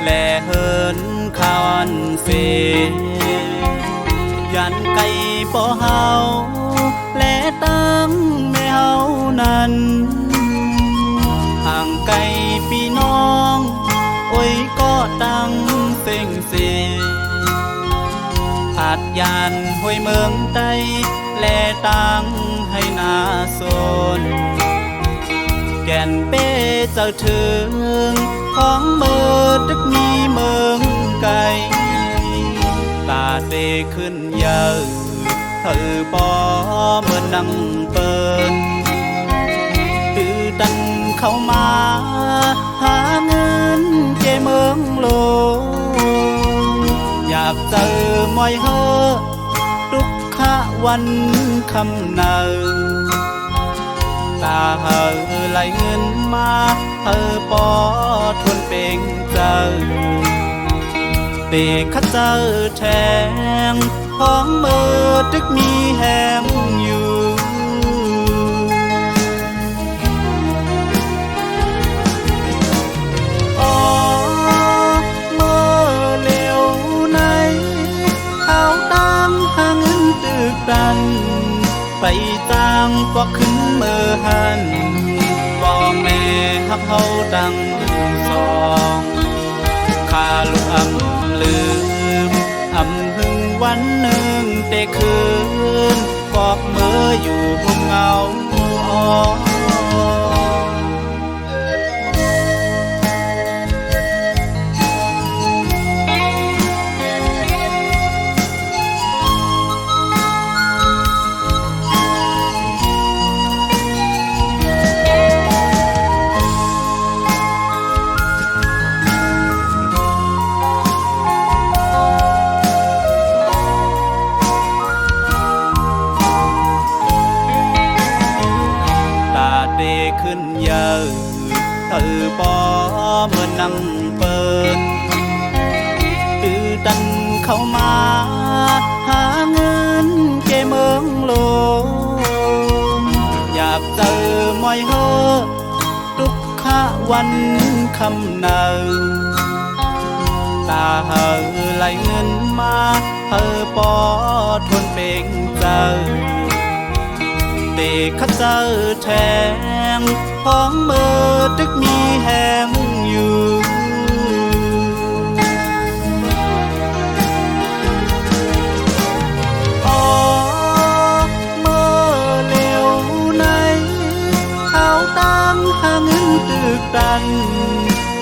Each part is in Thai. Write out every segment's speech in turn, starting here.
และเฮินคาวันเสยันไก่ป่อเฮาและตั้งแม่เฮานั้นห่างไกลพี่น้องโอ้ยก็ตั้งเซ็งเสอาจยานห้วยเมืองใต้และตั้งให้นาโซนแก่นเป้เจ้าถึงของเมื่อตึกมีเมืองไกลตาเตขึ้นเยอะเธอปอเมื่อนั่งเปิดตื้อดันเข้ามาหาเงินเจเมืองโลอยากเจอมอยเฮอทุกขะวันคำเนาตาเฮอไหลเงินมาเฮอปอทวนเป่งเจอเตะข้าเจอแทงของเมื่อตึกมีแหมอยู่อ๋อเมื่อเร็วในเขาตั้งหาเงินตึกดันไปจ้างพวกขึ้นเมื่อหันพ่อแม่ฮักเฮาดังสองข้าลูกอำลืมอำหึงวันหนึ่งแต่คืนกอกเมื่ออยู่ห้องเงาอ๋อขึ้นเยอะเธอปอเมื่อนั่งเปิดตื้อดันเข้ามาหาเงินเกเมืองโลอยากเจอมอยเฮอทุกขะวันคำเนาตาเฮอไหลเงินมาเธอปอทวนเป่งเจอเตะข้าเจอแทงของเมื่อตึกมีแหงอยู่อ๋อเมื่อเร็วในเขาตั้งหาเงินตึกดัน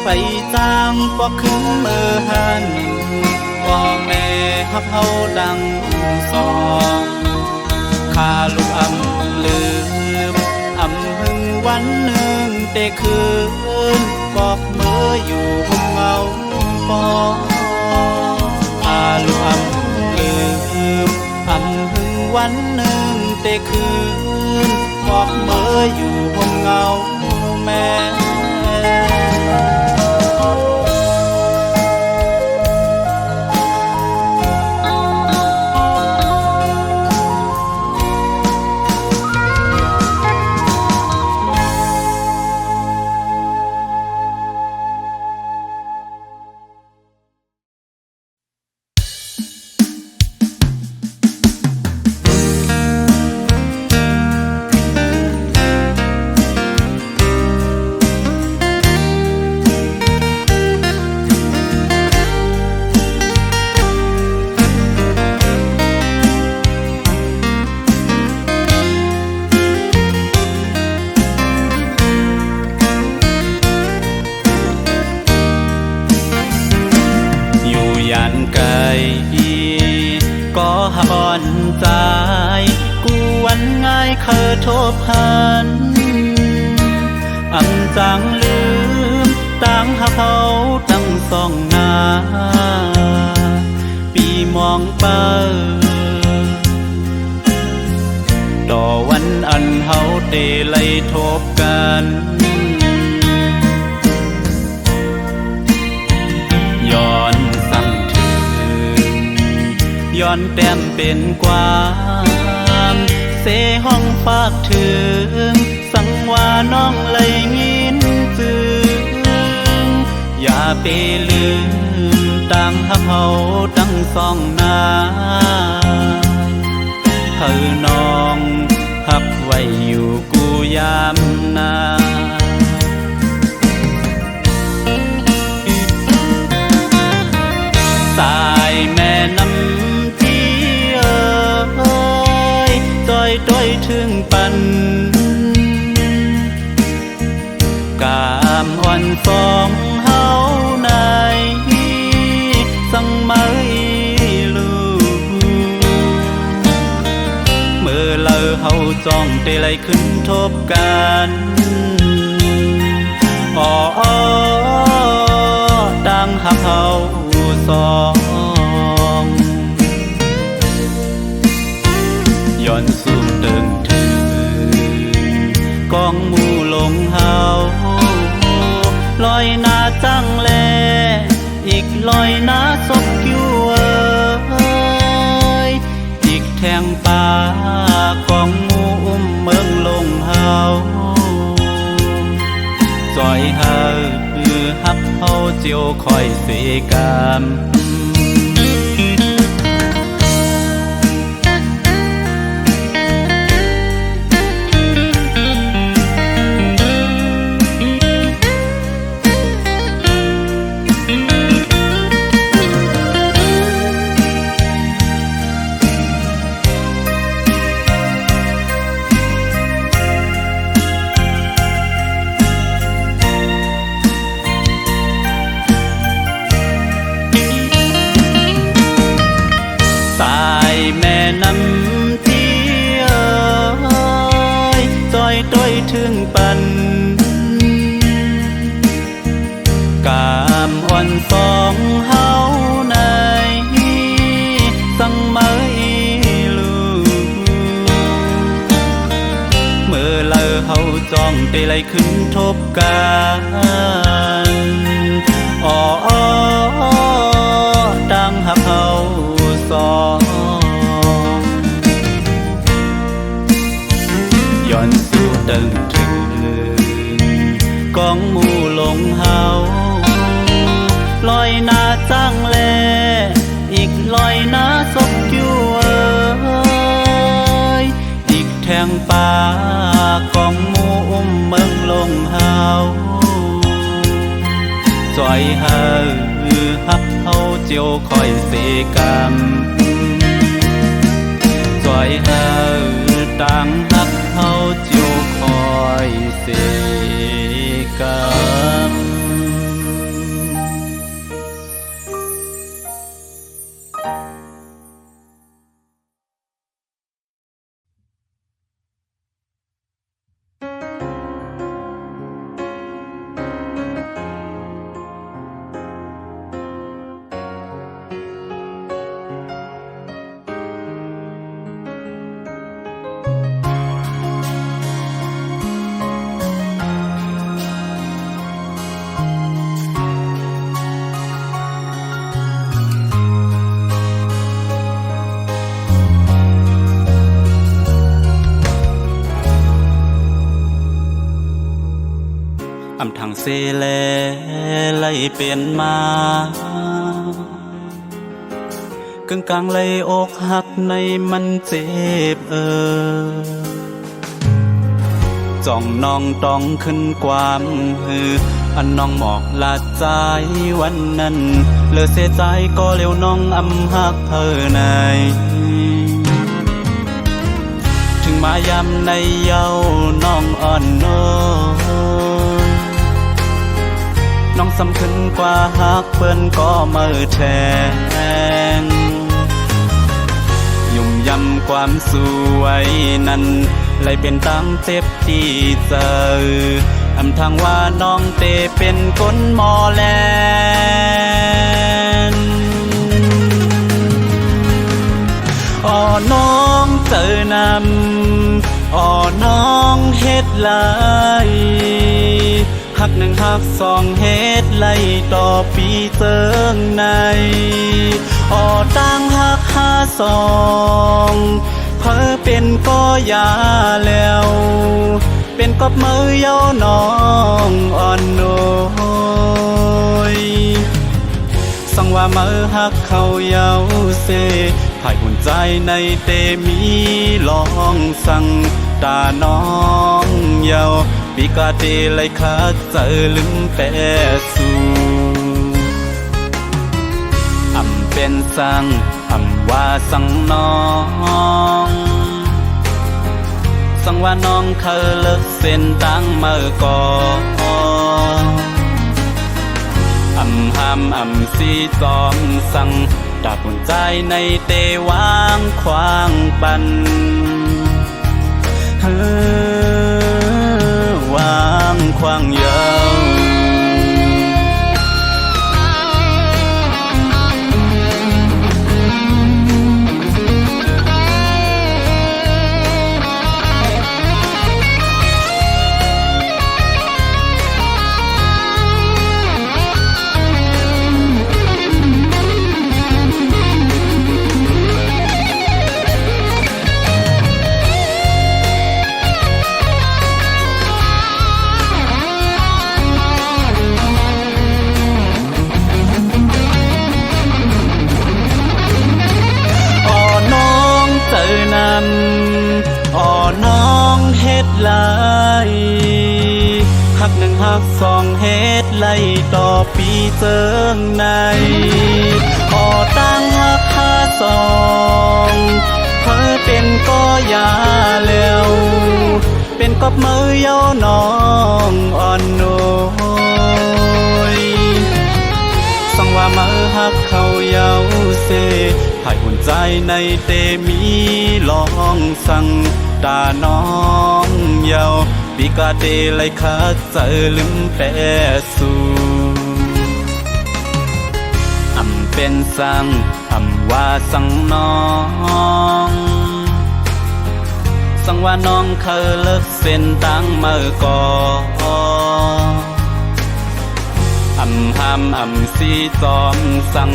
ไปจ้างพวกขึ้นเมื่อหันพ่อแม่ฮับเฮาดังสองข้าลูกอำลืมอำหึงวันหนึ่งแต่คืนบอกเมื่ออยู่ห้องเงาปอข้าลูกอำลืมอำหึงวันหนึ่งแต่คืนบอกเมื่ออยู่ห้องเงาแม่ก็หักอ่อนใจกูวันง่ายเคยทบหันอำจังลืมตั้งหักเขาตั้งสองหน้าปีมองเปิดต่อวันอันเฮาเตไล่ทบกันย้อนสั่งย้อนแต้มเป็นความเสห้องฝากถึงสั่งว่าน้องเลยงินจึงอยา ไปลืมต่างหักเฮาตั้งสองนาเธอน้องหักไว้อยู่กูยามนาสายแม่น้ำที่จอยต้อยถึงปันกามอ่อนสองเฮาในสังไม่ลูเมื่อเลอเฮาจ้องเตไลขึ้นทบกันอ๋อดังหักเฮาสองย้อนสู่เดิงถึงกองหมู่ลงเฮาลอยหน้าจังแลอีกลอยหน้าศพกิ้วอีกแทงป่ากองหมู่เมืองลงเฮาจอยเฮาหักเฮาเจียวคอยเสกามน้ำที่จอยต้อยถึงปันกามอ่อนสองเฮาในสังไม่ลูเมื่อเลอเฮาจ้องเตไลขึ้นทบกันอ๋อดังหักเฮาสองย้อนสู่เดิงถึงกองหมู่ลงเฮาลอยหน้าจังแลอีกลอยหน้าศพกิ้วอีกแทงป่ากองหมู่เมืองลงเฮาจอยเฮาหักเฮาเจียวคอยเสกามจอยเฮาต่างหักเฮาเจียวคอยเสกามอำทางเสแลไล่เปลี่ยนมากึ่งกลางไล่อกหักในมันเจ็บจ้องน้องต้องขึ้นความอันน้องหมอกลาดใจวันนั้นเลือเสียใจก็เร็วน้องอำหักเธอในถึงมายำในเย้าน้องอ่อนน้อยน้องสำคัญกว่าหักเปิ้นก็มือแทงยุ่มยำความสวยนั้นเลยเป็นตั้งเจ็บที่เจออำทางว่าน้องเตเป็นคนหมอแลนอ๋อน้องเจอนำอ๋อน้องเฮ็ดไหลหักหนึ่งหักสองเฮ็ดไหลต่อปีเจิงในอ๋อตั้งหักห้าสองเพอเป็นก็ยาแล้วเป็นกบมือเย้าน้องอ่อนโนย ว่าเมื่อฮักเขาเยาเซภายหุ่นใจในเตมีลองสั่งตาน้องเยาปีกาเตไลคักเจอลึงแปสูอำเป็นสั่งอำว่าสั่งน้องสั่งว่าน้องเคยเลิกเส้นตั้งเมื่อก่อนห้ามสีจอมสั่งดาบหุ่นใจในเตวางขวางปันวางขวางเยาวอ่อน้องเฮ็ดไหลหักหนึ่งหักสองเฮ็ดไหลต่อปีเจิงในอ่อตั้งหักห้าสองเพิ่เป็นก็ยาแล้วเป็นกอบมือเย้าน้องอ่อนโน้ยสั่งว่ามือหักเขาเย้าเซภายหุ่นใจในเตมีลองสั่งตาน้องเยาปีกาเตไลคักเจอลึมแปสูอำเป็นสั่งอำว่าสั่งน้องสั่งว่าน้องเคยเลิกเส้นตั้งเมื่อก่อนห้ามสีจอมสั่ง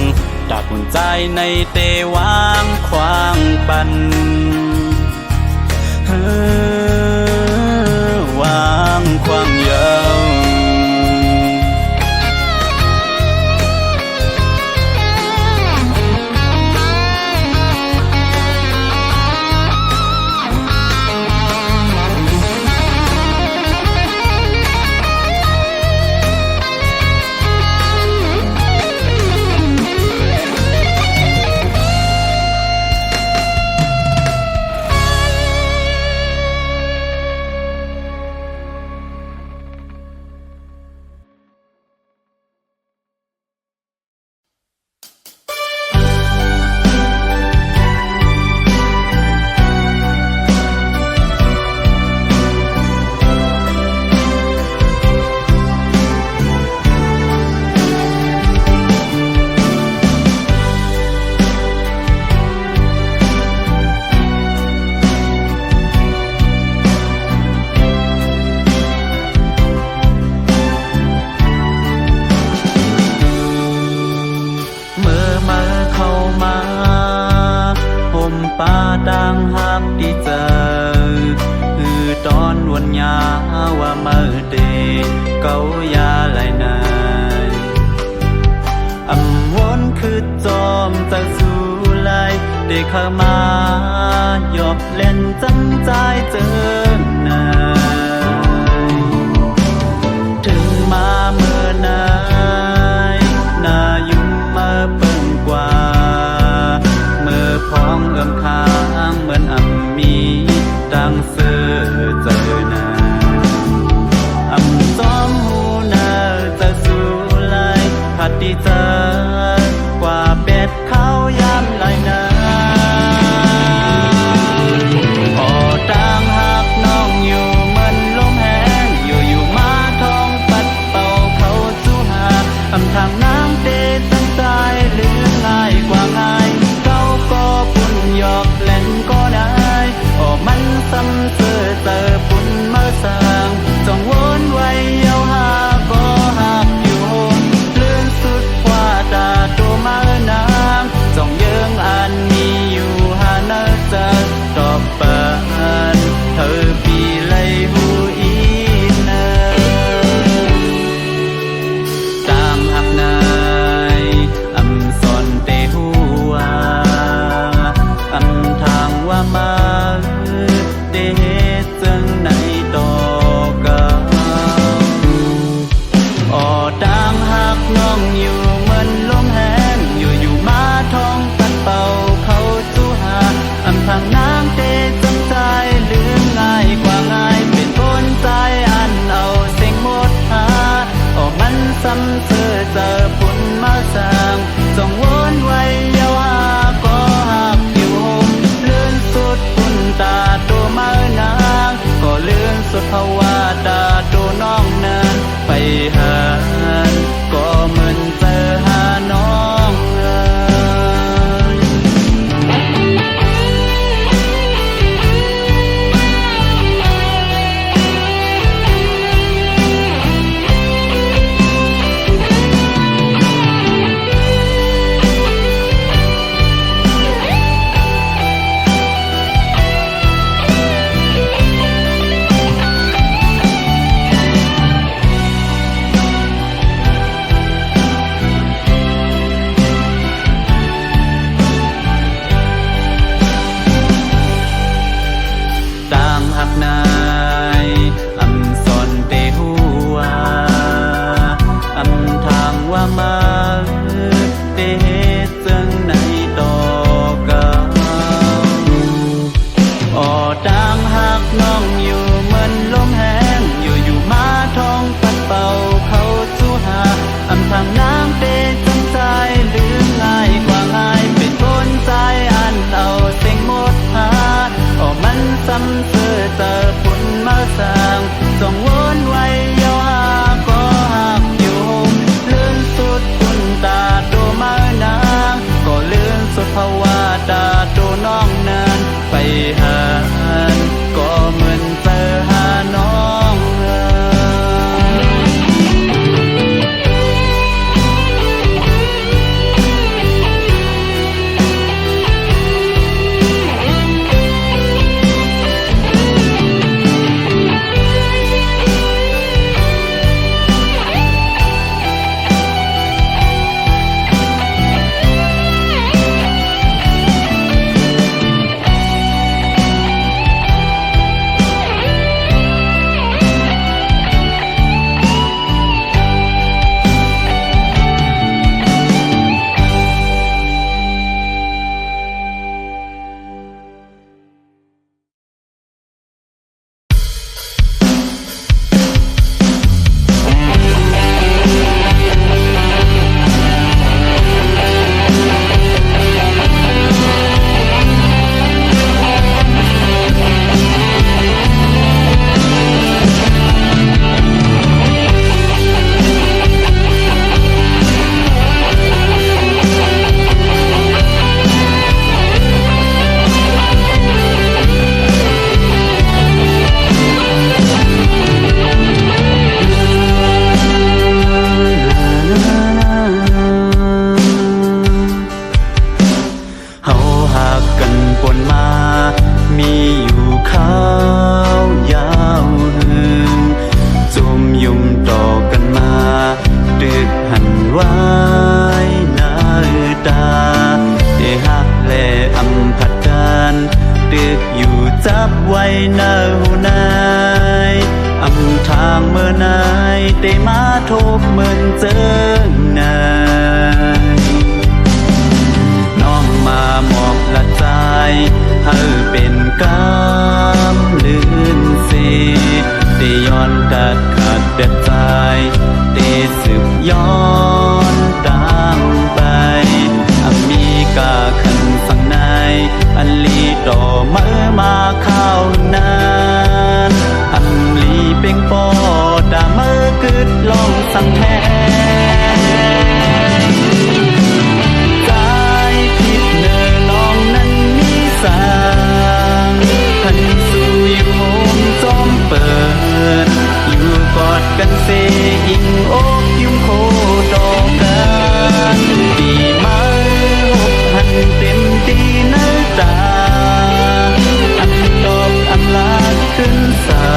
ดาบหุ่นใจในเตวางขวางปันวางขวางเยาวต่างหักดีเจอคือตอนวันยาว่าเมื่อเดเกายาไหลนายอำวนคือจอมจากสู่ไหลได้เข้ามายอบเล่นจำใจเจอนายถึงมาเมื่อนายนายุ่มมาเปิ่งกว่าเมื่อพ้องเอื้อมค้างเหมือนอ่ำมีดังเสือเจอนาอ่ำจอมหูนาจะสู่ไหลพัดดีเจอกว่าเป็ดเขายามไหลนาพอดังหักน้องอยู่เหมือนลมแห้งอยู่มาท้องปัดเป่าเขาสู่หาอำทางน้ำเตตั้งใจหรือง่ายกว่าง่ายเขาก็ปุ่นหยอกเล่นก็ได้โอ้มันซ้ำเสือเจอปุ่นเมื่อสร้างจงวนไว้เยาหาก็หักอยู่เลื่อนสุดกว่าตาตัวมานางจงเยื้องอันมีอยู่หาเนเจอตอบปานเธอปีเลยหูอีเนตามหักนายอำส เตจังในต่อกันออดังหักน้องอยู่เหมือนลมแห้งอยู่มาท้องปัดเป่าเขาสู้หาอำทางนางเตจังใจลืมง่ายกว่าง่ายเป็นคนใจอันเอาเสียงหมดหามันซ้ำเสือเจอผลมาสร้างส่งวนไว้ยาวหาก็หักอยู่เลื่อนสุดคุณตาตัวมานางก็เลื่อนสุดภาวะตาตัวน้องนั้นไปหาก็เหมือนเจอหาน้องจับไว้เนาหูนายอำทางเมื่อนายได้มาทบเหมือนเจอนายน้องมาหมอบละใจให้เป็นกำลื่นเสียได้ย้อนกัดขาดเด็ดใจได้สืบย้อนดังไปอมีกาขันสั่งในอันลีต่อเมื่อมาข้าวนานอันลีเป่งปอดาเมื่อกึดลองสั่งแทนใจผิดเนื้อน้องนั้นมีสางขันสู่อยู่โฮมจอมเปิดอยู่กอดกันเสอิงอกยุ่มโคดอกกันดีมาหกหันเต็มตีเนื้อตาอันดอกอันลาขึ้นสา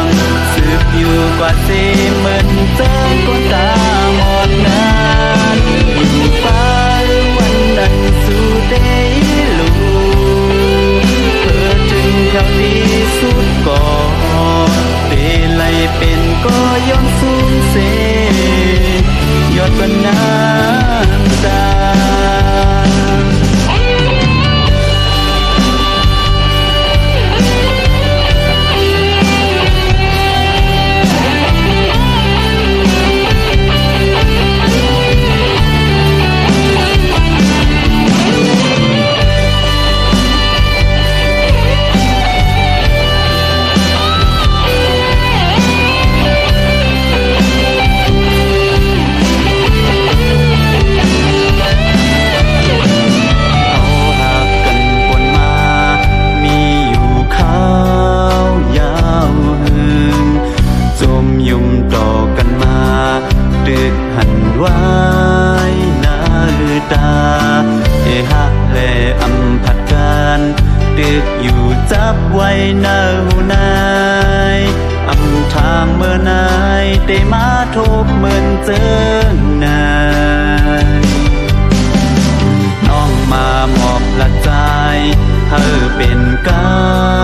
งสืบอยู่กว่าเสเหมือนเจ้าก้นตาหมดนานอยู่ฟ้าวันนั้นสู่เดลูเพื่อถึงแถวดีสุดก่อนเดลัยเป็นก็ย้อนสูงเสยอดวันน้ำตาจับไว้เนาหูนายอำทางเมื่อนายได้มาทบเหมือนเจอนายน้องมาหมอบละใจให้เป็นก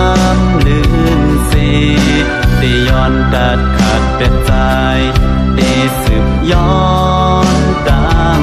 ำลื่นเสียได้ย้อนดัดขาดเป็นใจได้สืบย้อนดัง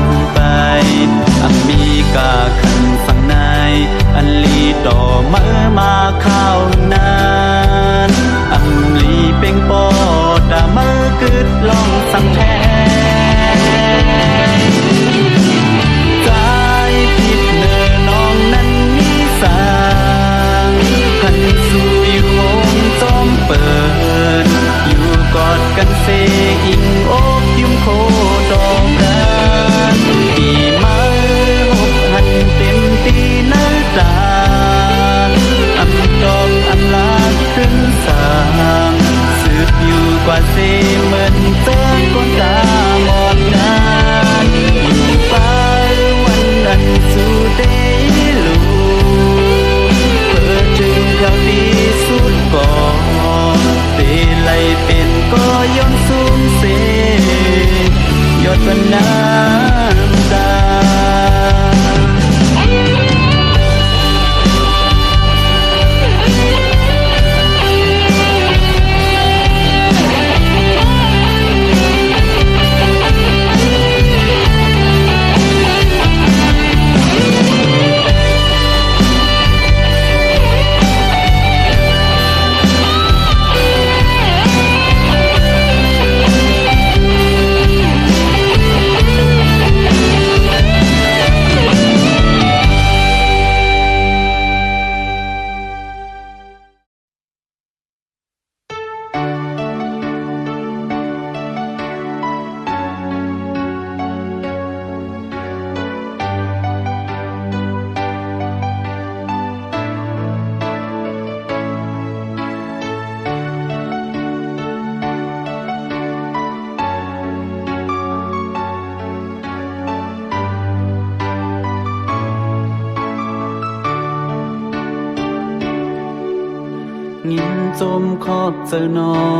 จมขอบเจอน้อ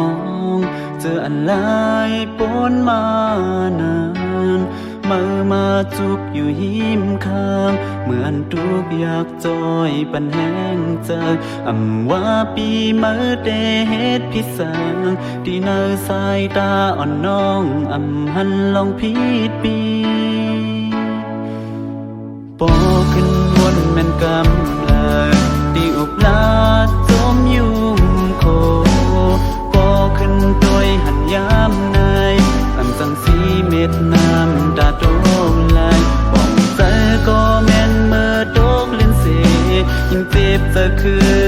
ง เจออันหลายปนมานานมาจุกอยู่หิมข้างเหมือนทุกอยากจอยปันแห้งใจว่าปีมือเดเหตุพิสางที่เนอสายตาอ่อนน้องหันลองผิดปีปอขึ้นวนแม่นกำเลยที่อุบลาจมยุ่งโคปอขึ้นโดยหันยามในสังสีเม็ดน้ำตาโตไหลบอกเธอก็แม่นเมื่อตกเล่นเสยิ่งเจ็บเธอคือ